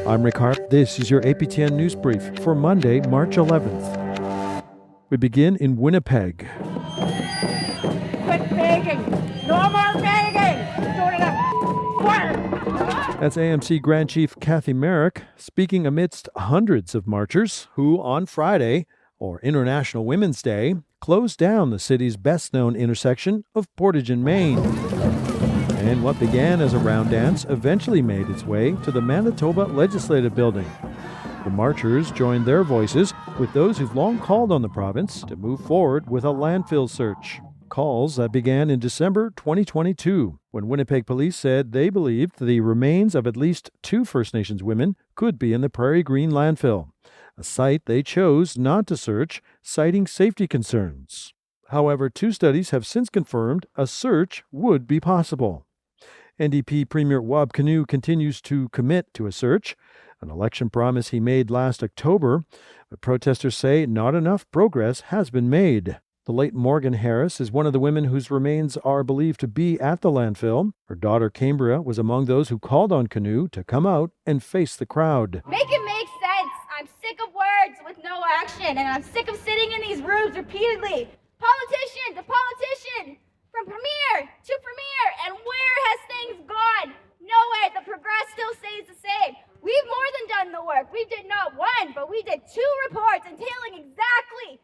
I'm Rick Hart. This is your APTN News Brief for Monday, March 11th. We begin in Winnipeg. Quit begging! No more begging! Sort it up! That's AMC Grand Chief Kathy Merrick speaking amidst hundreds of marchers who, on Friday, or International Women's Day, closed down the city's best-known intersection of Portage and Main. And what began as a round dance eventually made its way to the Manitoba Legislative Building. The marchers joined their voices with those who've long called on the province to move forward with a landfill search. Calls that began in December 2022, when Winnipeg police said they believed the remains of at least 2 First Nations women could be in the Prairie Green landfill, a site they chose not to search, citing safety concerns. However, 2 studies have since confirmed a search would be possible. NDP Premier Wab Kinew continues to commit to a search, an election promise he made last October, but protesters say not enough progress has been made. The late Morgan Harris is one of the women whose remains are believed to be at the landfill. Her daughter Cambria was among those who called on Kinew to come out and face the crowd. Make it make sense. I'm sick of words with no action, and I'm sick of sitting in these rooms repeatedly. Politician to politician, from premier to premier, and where has things gone? Nowhere. The progress still stays the same. We've more than done the work. We did not 1, but we did 2 reports entailing exactly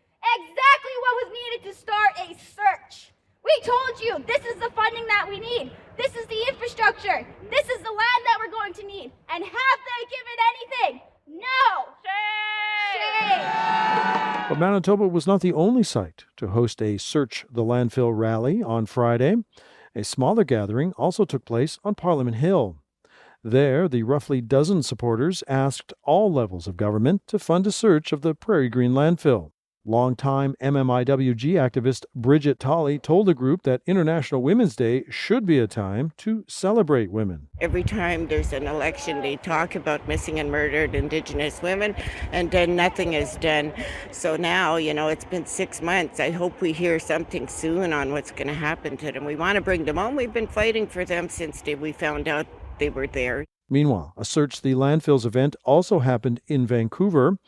what was needed to start a search. We told you this is the funding that we need. This is the infrastructure. This is the land that we're going to need. And have they given anything? No. Shame. But Manitoba was not the only site to host a Search the Landfill rally on Friday. A smaller gathering also took place on Parliament Hill. There, the roughly dozen supporters asked all levels of government to fund a search of the Prairie Green landfill. Longtime MMIWG activist Bridget Tolley told the group that International Women's Day should be a time to celebrate women. Every time there's an election, they talk about missing and murdered Indigenous women, and then nothing is done. So now, it's been 6 months. I hope we hear something soon on what's going to happen to them. We want to bring them home. We've been fighting for them since we found out they were there. Meanwhile, a Search the Landfills event also happened in Vancouver.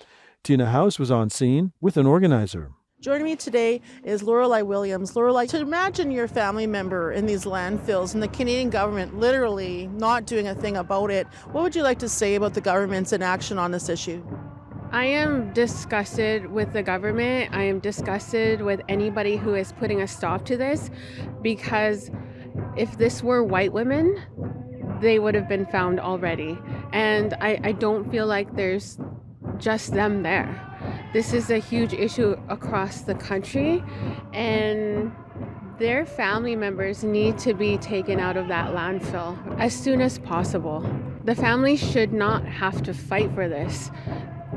Tina House was on scene with an organizer. Joining me today is Lorelei Williams. Lorelei, to imagine your family member in these landfills and the Canadian government literally not doing a thing about it, what would you like to say about the government's inaction on this issue? I am disgusted with the government. I am disgusted with anybody who is putting a stop to this, because if this were white women, they would have been found already. And I don't feel like there's just them there. This is a huge issue across the country, and their family members need to be taken out of that landfill as soon as possible. The families should not have to fight for this.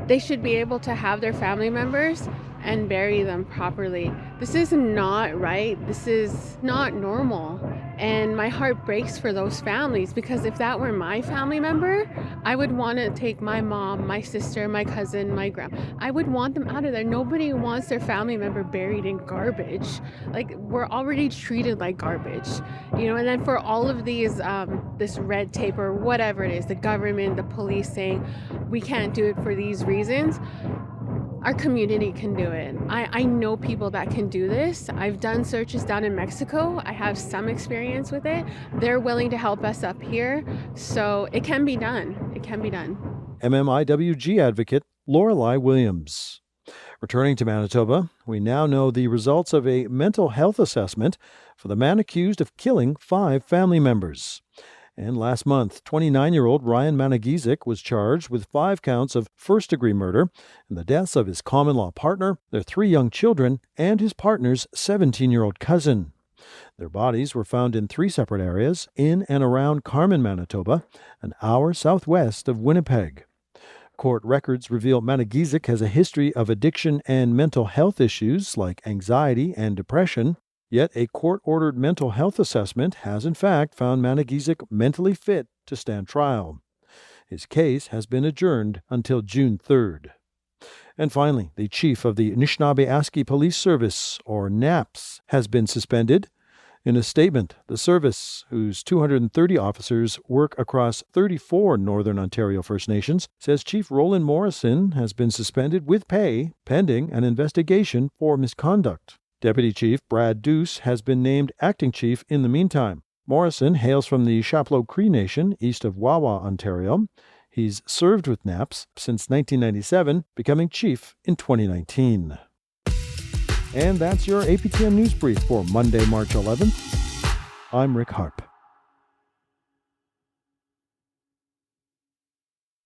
They should be able to have their family members and bury them properly. This is not right. This is not normal. And my heart breaks for those families, because if that were my family member, I would want to take my mom, my sister, my cousin, my grandma. I would want them out of there. Nobody wants their family member buried in garbage. Like, we're already treated like garbage, and then for all of these, this red tape or whatever it is, the government, the police saying we can't do it for these reasons. Our community can do it. I know people that can do this. I've done searches down in Mexico. I have some experience with it. They're willing to help us up here. So it can be done. It can be done. MMIWG advocate Lorelei Williams. Returning to Manitoba, we now know the results of a mental health assessment for the man accused of killing 5 family members. And last month, 29-year-old Ryan Managizik was charged with 5 counts of first-degree murder and the deaths of his common-law partner, their 3 young children, and his partner's 17-year-old cousin. Their bodies were found in 3 separate areas in and around Carman, Manitoba, an hour southwest of Winnipeg. Court records reveal Managizik has a history of addiction and mental health issues like anxiety and depression. Yet a court-ordered mental health assessment has in fact found Managizik mentally fit to stand trial. His case has been adjourned until June 3rd. And finally, the chief of the Anishinaabe-Aski Police Service, or NAPS, has been suspended. In a statement, the service, whose 230 officers work across 34 Northern Ontario First Nations, says Chief Roland Morrison has been suspended with pay pending an investigation for misconduct. Deputy Chief Brad Deuce has been named acting chief in the meantime. Morrison hails from the Chapleau Cree Nation east of Wawa, Ontario. He's served with NAPS since 1997, becoming chief in 2019. And that's your APTN News Brief for Monday, March 11th. I'm Rick Harp.